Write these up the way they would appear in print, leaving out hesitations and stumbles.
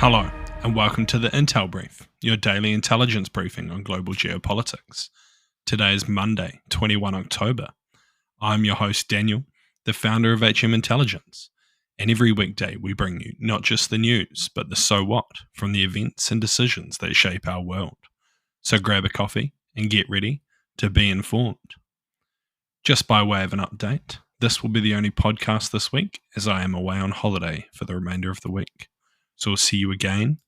Hello, and welcome to the Intel Brief, your daily intelligence briefing on global geopolitics. Today is Monday, 21 October. I'm your host, Daniel, the founder of HM Intelligence, and every weekday we bring you not just the news, but the so what from the events and decisions that shape our world. So grab a coffee and get ready to be informed. Just by way of an update, this will be the only podcast this week as I am away on holiday for the remainder of the week. So we'll see you again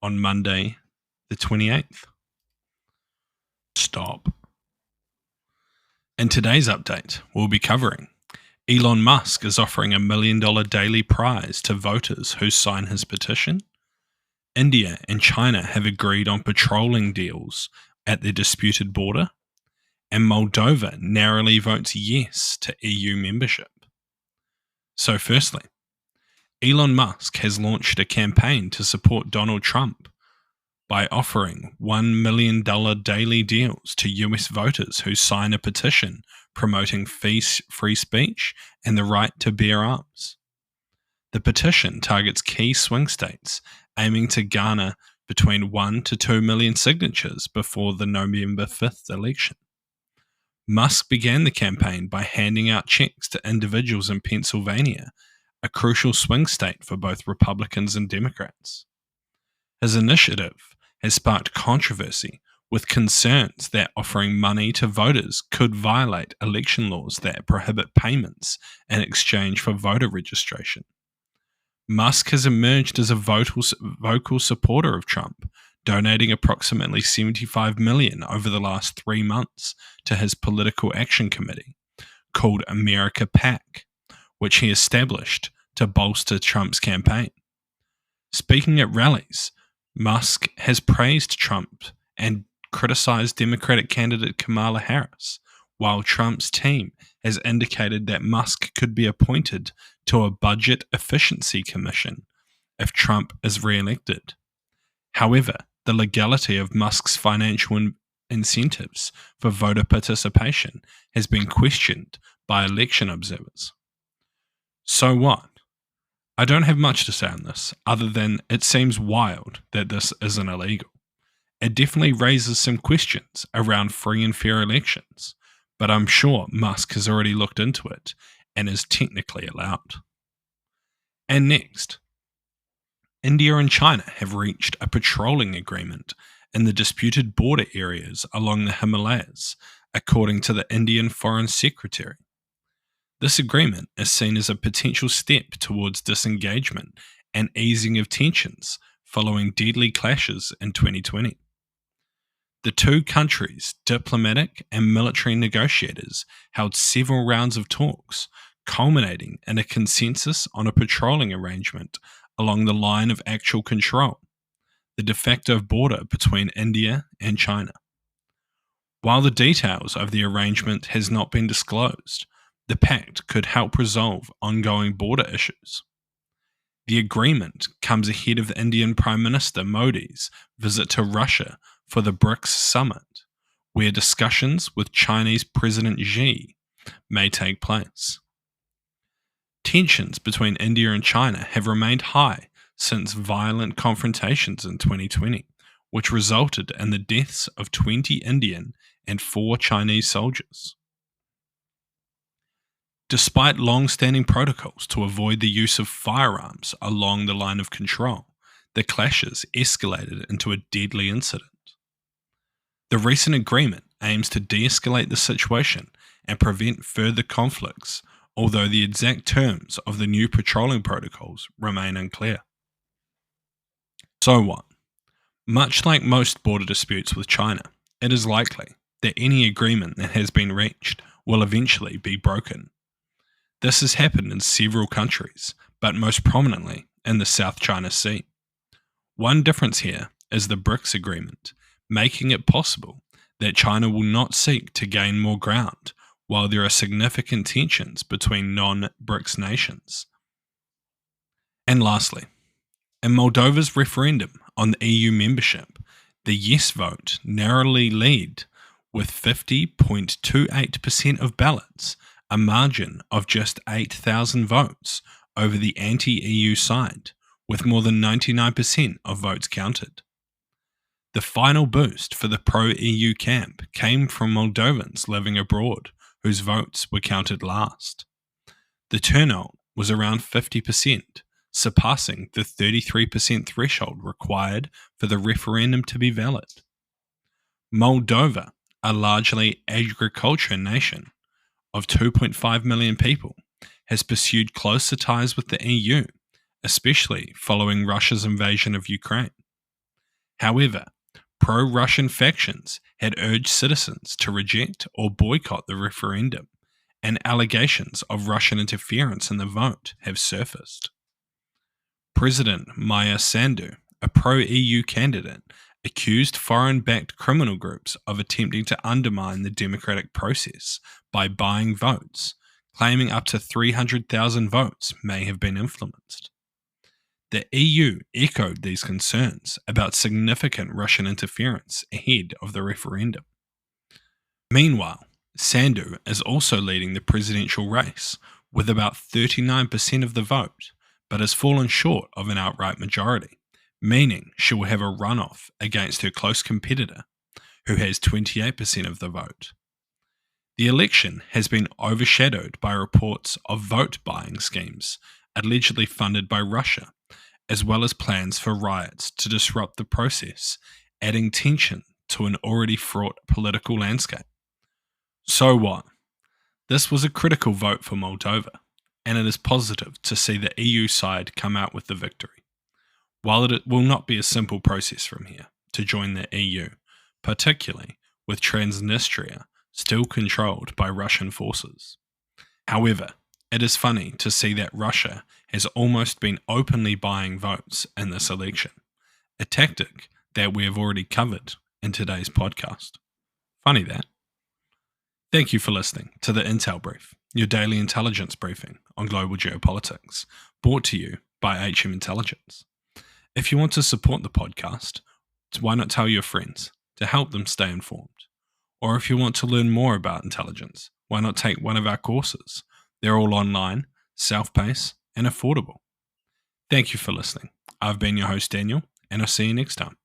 on Monday, the 28th. Stop. In today's update, we'll be covering Elon Musk is offering $1 million daily prize to voters who sign his petition. India and China have agreed on patrolling deals at their disputed border. And Moldova narrowly votes yes to EU membership. So firstly, Elon Musk has launched a campaign to support Donald Trump by offering $1 million daily deals to US voters who sign a petition promoting free speech and the right to bear arms. The petition targets key swing states, aiming to garner between 1 to 2 million signatures before the November 5th election. Musk began the campaign by handing out checks to individuals in Pennsylvania, a crucial swing state for both Republicans and Democrats. His initiative has sparked controversy, with concerns that offering money to voters could violate election laws that prohibit payments in exchange for voter registration. Musk has emerged as a vocal supporter of Trump, donating approximately $75 million over the last 3 months to his political action committee, called America PAC, which he established to bolster Trump's campaign. Speaking at rallies, Musk has praised Trump and criticized Democratic candidate Kamala Harris, while Trump's team has indicated that Musk could be appointed to a budget efficiency commission if Trump is re-elected. However, the legality of Musk's financial incentives for voter participation has been questioned by election observers. So what? I don't have much to say on this, other than it seems wild that this isn't illegal. It definitely raises some questions around free and fair elections, but I'm sure Musk has already looked into it and is technically allowed. And next, India and China have reached a patrolling agreement in the disputed border areas along the Himalayas, according to the Indian Foreign Secretary. This agreement is seen as a potential step towards disengagement and easing of tensions following deadly clashes in 2020. The two countries' diplomatic and military negotiators held several rounds of talks, culminating in a consensus on a patrolling arrangement along the line of actual control, the de facto border between India and China. While the details of the arrangement has not been disclosed, the pact could help resolve ongoing border issues. The agreement comes ahead of the Indian Prime Minister Modi's visit to Russia for the BRICS summit, where discussions with Chinese President Xi may take place. Tensions between India and China have remained high since violent confrontations in 2020, which resulted in the deaths of 20 Indian and 4 Chinese soldiers. Despite long-standing protocols to avoid the use of firearms along the line of control, the clashes escalated into a deadly incident. The recent agreement aims to de-escalate the situation and prevent further conflicts, although the exact terms of the new patrolling protocols remain unclear. So what? Much like most border disputes with China, it is likely that any agreement that has been reached will eventually be broken. This has happened in several countries, but most prominently in the South China Sea. One difference here is the BRICS agreement, making it possible that China will not seek to gain more ground while there are significant tensions between non-BRICS nations. And lastly, in Moldova's referendum on the EU membership, the yes vote narrowly led with 50.28% of ballots, a margin of just 8,000 votes over the anti-EU side, with more than 99% of votes counted. The final boost for the pro-EU camp came from Moldovans living abroad, whose votes were counted last. The turnout was around 50%, surpassing the 33% threshold required for the referendum to be valid. Moldova, a largely agriculture nation of 2.5 million people, has pursued closer ties with the EU, especially following Russia's invasion of Ukraine. However, pro-Russian factions had urged citizens to reject or boycott the referendum, and allegations of Russian interference in the vote have surfaced. President Maia Sandu, a pro-EU candidate, accused foreign-backed criminal groups of attempting to undermine the democratic process by buying votes, claiming up to 300,000 votes may have been influenced. The EU echoed these concerns about significant Russian interference ahead of the referendum. Meanwhile, Sandu is also leading the presidential race with about 39% of the vote, but has fallen short of an outright majority, meaning she will have a runoff against her close competitor, who has 28% of the vote. The election has been overshadowed by reports of vote-buying schemes allegedly funded by Russia, as well as plans for riots to disrupt the process, adding tension to an already fraught political landscape. So what? This was a critical vote for Moldova, and it is positive to see the EU side come out with the victory. While it will not be a simple process from here to join the EU, particularly with Transnistria still controlled by Russian forces. However, it is funny to see that Russia has almost been openly buying votes in this election, a tactic that we have already covered in today's podcast. Funny that. Thank you for listening to the Intel Brief, your daily intelligence briefing on global geopolitics, brought to you by HM Intelligence. If you want to support the podcast, why not tell your friends to help them stay informed? Or if you want to learn more about intelligence, why not take one of our courses? They're all online, self-paced, and affordable. Thank you for listening. I've been your host, Daniel, and I'll see you next time.